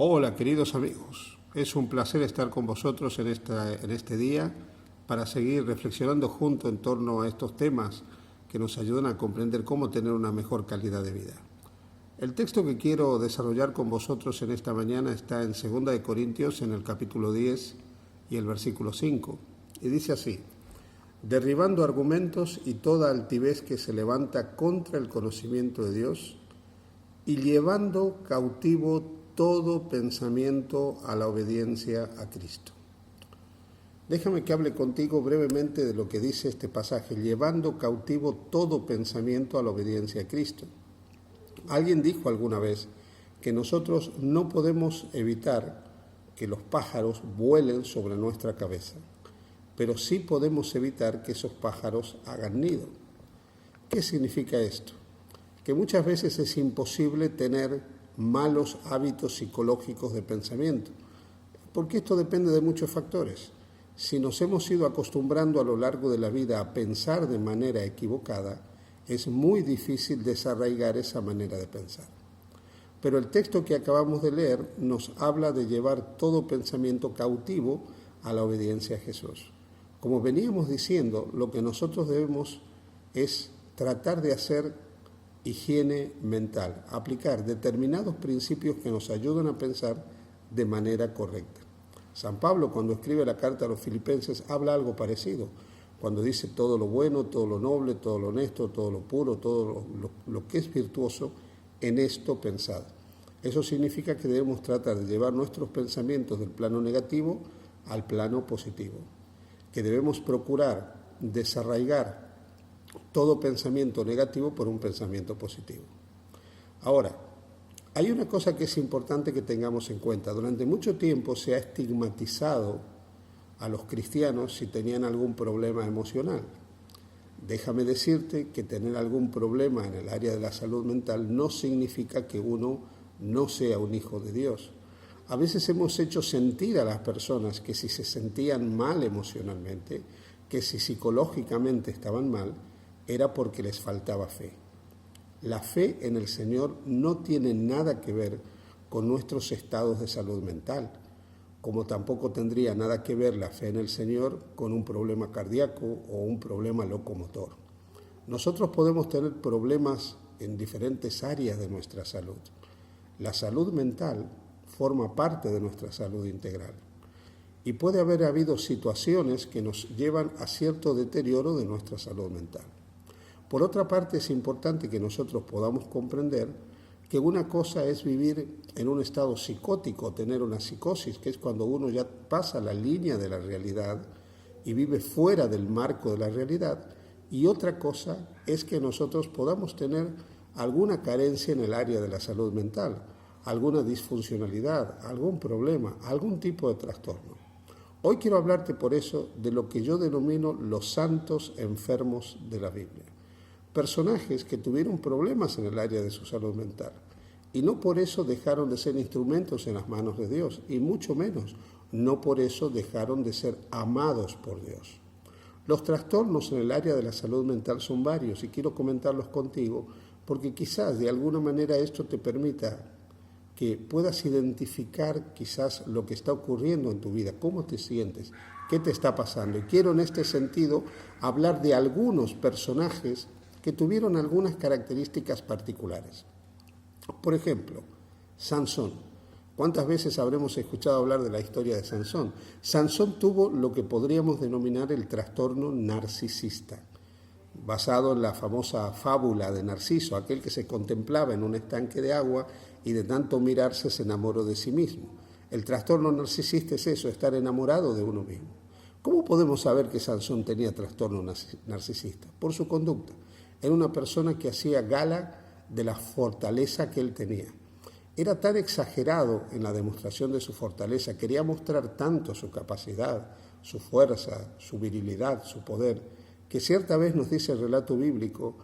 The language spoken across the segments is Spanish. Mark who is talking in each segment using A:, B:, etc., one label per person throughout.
A: Hola queridos amigos, es un placer estar con vosotros en este día para seguir reflexionando juntos en torno a estos temas que nos ayudan a comprender cómo tener una mejor calidad de vida. El texto que quiero desarrollar con vosotros en esta mañana está en 2 de Corintios, en el capítulo 10 y el versículo 5, y dice así: derribando argumentos y toda altivez que se levanta contra el conocimiento de Dios, y llevando cautivo todo pensamiento a la obediencia a Cristo. Déjame que hable contigo brevemente de lo que dice este pasaje: llevando cautivo todo pensamiento a la obediencia a Cristo. Alguien dijo alguna vez que nosotros no podemos evitar que los pájaros vuelen sobre nuestra cabeza, pero sí podemos evitar que esos pájaros hagan nido. ¿Qué significa esto? Que muchas veces es imposible tener malos hábitos psicológicos de pensamiento, porque esto depende de muchos factores. Si nos hemos ido acostumbrando a lo largo de la vida a pensar de manera equivocada, es muy difícil desarraigar esa manera de pensar. Pero el texto que acabamos de leer nos habla de llevar todo pensamiento cautivo a la obediencia a Jesús. Como veníamos diciendo, lo que nosotros debemos es tratar de hacer higiene mental, aplicar determinados principios que nos ayudan a pensar de manera correcta. San Pablo, cuando escribe la carta a los Filipenses, habla algo parecido, cuando dice todo lo bueno, todo lo noble, todo lo honesto, todo lo puro, todo lo que es virtuoso, en esto pensad. Eso significa que debemos tratar de llevar nuestros pensamientos del plano negativo al plano positivo, que debemos procurar desarraigar todo pensamiento negativo por un pensamiento positivo. Ahora, hay una cosa que es importante que tengamos en cuenta. Durante mucho tiempo se ha estigmatizado a los cristianos si tenían algún problema emocional. Déjame decirte que tener algún problema en el área de la salud mental no significa que uno no sea un hijo de Dios. A veces hemos hecho sentir a las personas que si se sentían mal emocionalmente, que si psicológicamente estaban mal, era porque les faltaba fe. La fe en el Señor no tiene nada que ver con nuestros estados de salud mental, como tampoco tendría nada que ver la fe en el Señor con un problema cardíaco o un problema locomotor. Nosotros podemos tener problemas en diferentes áreas de nuestra salud. La salud mental forma parte de nuestra salud integral. Y puede haber habido situaciones que nos llevan a cierto deterioro de nuestra salud mental. Por otra parte, es importante que nosotros podamos comprender que una cosa es vivir en un estado psicótico, tener una psicosis, que es cuando uno ya pasa la línea de la realidad y vive fuera del marco de la realidad, y otra cosa es que nosotros podamos tener alguna carencia en el área de la salud mental, alguna disfuncionalidad, algún problema, algún tipo de trastorno. Hoy quiero hablarte por eso de lo que yo denomino los santos enfermos de la Biblia. Personajes que tuvieron problemas en el área de su salud mental y no por eso dejaron de ser instrumentos en las manos de Dios, y mucho menos, no por eso dejaron de ser amados por Dios. Los trastornos en el área de la salud mental son varios y quiero comentarlos contigo porque quizás de alguna manera esto te permita que puedas identificar quizás lo que está ocurriendo en tu vida, cómo te sientes, qué te está pasando. Y quiero en este sentido hablar de algunos personajes que tuvieron algunas características particulares. Por ejemplo, Sansón. ¿Cuántas veces habremos escuchado hablar de la historia de Sansón? Sansón tuvo lo que podríamos denominar el trastorno narcisista, basado en la famosa fábula de Narciso, aquel que se contemplaba en un estanque de agua y de tanto mirarse se enamoró de sí mismo. El trastorno narcisista es eso, estar enamorado de uno mismo. ¿Cómo podemos saber que Sansón tenía trastorno narcisista? Por su conducta. Era una persona que hacía gala de la fortaleza que él tenía. Era tan exagerado en la demostración de su fortaleza, quería mostrar tanto su capacidad, su fuerza, su virilidad, su poder, que cierta vez nos dice el relato bíblico,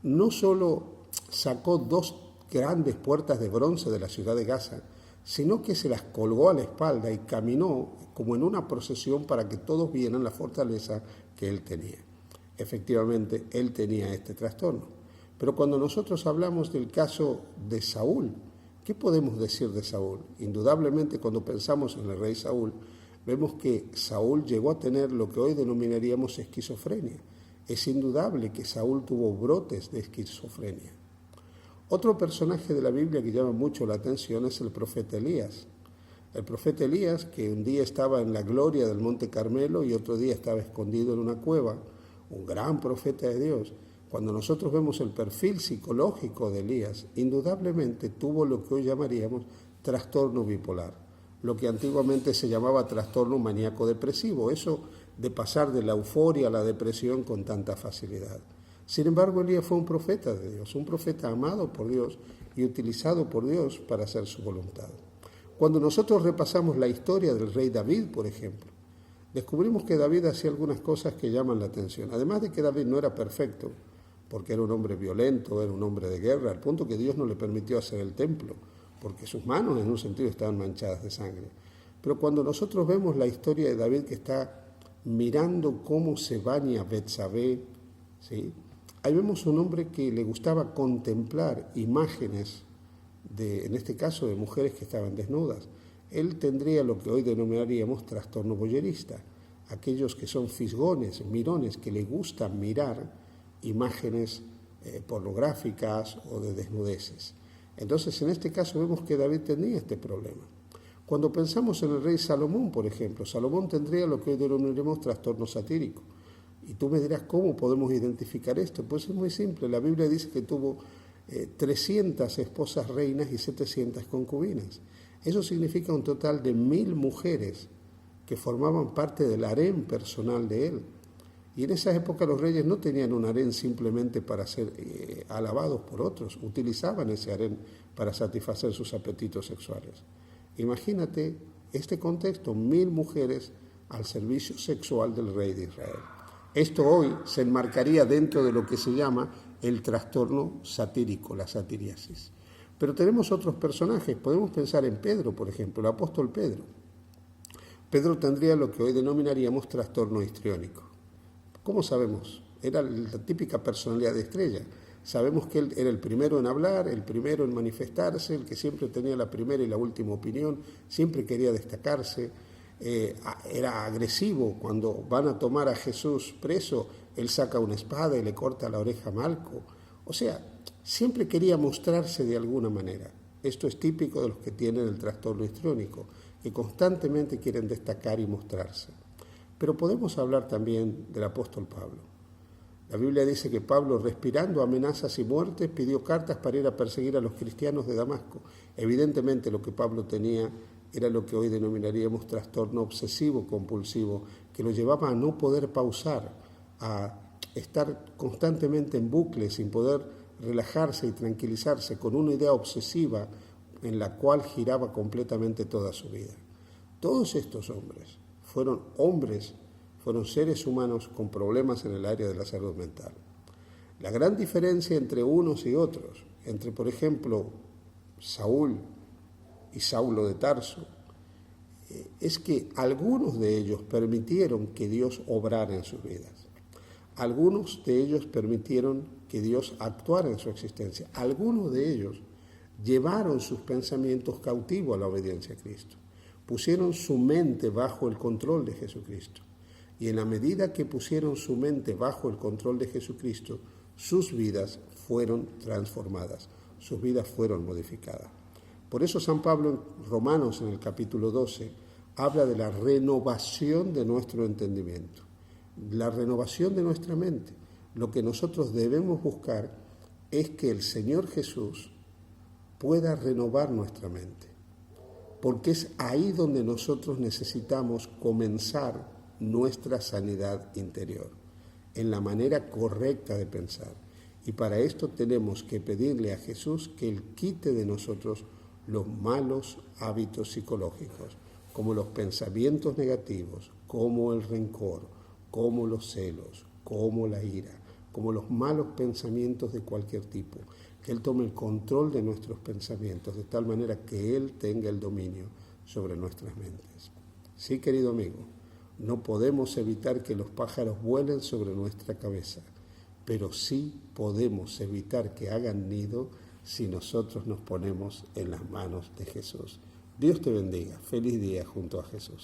A: no solo sacó 2 grandes puertas de bronce de la ciudad de Gaza, sino que se las colgó a la espalda y caminó como en una procesión para que todos vieran la fortaleza que él tenía. Efectivamente, él tenía este trastorno. Pero cuando nosotros hablamos del caso de Saúl, ¿Qué podemos decir de Saúl? Indudablemente, cuando pensamos en el rey Saúl, vemos que Saúl llegó a tener lo que hoy denominaríamos esquizofrenia. Es indudable que Saúl tuvo brotes de esquizofrenia. Otro personaje de la Biblia que llama mucho la atención es el profeta Elías. El profeta Elías, que un día estaba en la gloria del Monte Carmelo y otro día estaba escondido en una cueva, un gran profeta de Dios. Cuando nosotros vemos el perfil psicológico de Elías, indudablemente tuvo lo que hoy llamaríamos trastorno bipolar, lo que antiguamente se llamaba trastorno maníaco-depresivo, eso de pasar de la euforia a la depresión con tanta facilidad. Sin embargo, Elías fue un profeta de Dios, un profeta amado por Dios y utilizado por Dios para hacer su voluntad. Cuando nosotros repasamos la historia del rey David, por ejemplo, descubrimos que David hacía algunas cosas que llaman la atención. Además de que David no era perfecto, porque era un hombre violento, era un hombre de guerra, al punto que Dios no le permitió hacer el templo, porque sus manos en un sentido estaban manchadas de sangre. Pero cuando nosotros vemos la historia de David que está mirando cómo se baña Betsabé, ¿sí? Ahí vemos un hombre que le gustaba contemplar imágenes en este caso, de mujeres que estaban desnudas. Él tendría lo que hoy denominaríamos trastorno voyerista, aquellos que son fisgones, mirones, que le gustan mirar imágenes pornográficas o de desnudeces. Entonces, en este caso vemos que David tenía este problema. Cuando pensamos en el rey Salomón, por ejemplo, Salomón tendría lo que hoy denominaremos trastorno satírico. Y tú me dirás, ¿cómo podemos identificar esto? Pues es muy simple. La Biblia dice que tuvo 300 esposas reinas y 700 concubinas. Eso significa un total de 1000 mujeres que formaban parte del harén personal de él. Y en esa época los reyes no tenían un harén simplemente para ser alabados por otros, utilizaban ese harén para satisfacer sus apetitos sexuales. Imagínate este contexto, 1000 mujeres al servicio sexual del rey de Israel. Esto hoy se enmarcaría dentro de lo que se llama el trastorno satírico, la satiriasis. Pero tenemos otros personajes, podemos pensar en Pedro, por ejemplo, el apóstol Pedro. Pedro tendría lo que hoy denominaríamos trastorno histriónico. ¿Cómo sabemos? Era la típica personalidad de estrella. Sabemos que él era el primero en hablar, el primero en manifestarse, el que siempre tenía la primera y la última opinión, siempre quería destacarse. Era agresivo. Cuando van a tomar a Jesús preso, él saca una espada y le corta la oreja a Malco. O sea, siempre quería mostrarse de alguna manera. Esto es típico de los que tienen el trastorno histriónico, que constantemente quieren destacar y mostrarse. Pero podemos hablar también del apóstol Pablo. La Biblia dice que Pablo, respirando amenazas y muertes, pidió cartas para ir a perseguir a los cristianos de Damasco. Evidentemente lo que Pablo tenía era lo que hoy denominaríamos trastorno obsesivo-compulsivo, que lo llevaba a no poder pausar, a estar constantemente en bucle, sin poder relajarse y tranquilizarse, con una idea obsesiva en la cual giraba completamente toda su vida. Todos estos hombres fueron seres humanos con problemas en el área de la salud mental. La gran diferencia entre unos y otros, entre por ejemplo Saúl y Saulo de Tarso, es que algunos de ellos permitieron que Dios obrara en sus vidas. Algunos de ellos permitieron que Dios actuara en su existencia. Algunos de ellos llevaron sus pensamientos cautivos a la obediencia a Cristo. Pusieron su mente bajo el control de Jesucristo. Y en la medida que pusieron su mente bajo el control de Jesucristo, sus vidas fueron transformadas, sus vidas fueron modificadas. Por eso San Pablo en Romanos, en el capítulo 12, habla de la renovación de nuestro entendimiento, la renovación de nuestra mente. Lo que nosotros debemos buscar es que el Señor Jesús pueda renovar nuestra mente, porque es ahí donde nosotros necesitamos comenzar nuestra sanidad interior, en la manera correcta de pensar. Y para esto tenemos que pedirle a Jesús que Él quite de nosotros los malos hábitos psicológicos, como los pensamientos negativos, como el rencor, como los celos, como la ira, como los malos pensamientos de cualquier tipo. Que Él tome el control de nuestros pensamientos, de tal manera que Él tenga el dominio sobre nuestras mentes. Sí, querido amigo, no podemos evitar que los pájaros vuelen sobre nuestra cabeza, pero sí podemos evitar que hagan nido si nosotros nos ponemos en las manos de Jesús. Dios te bendiga. Feliz día junto a Jesús.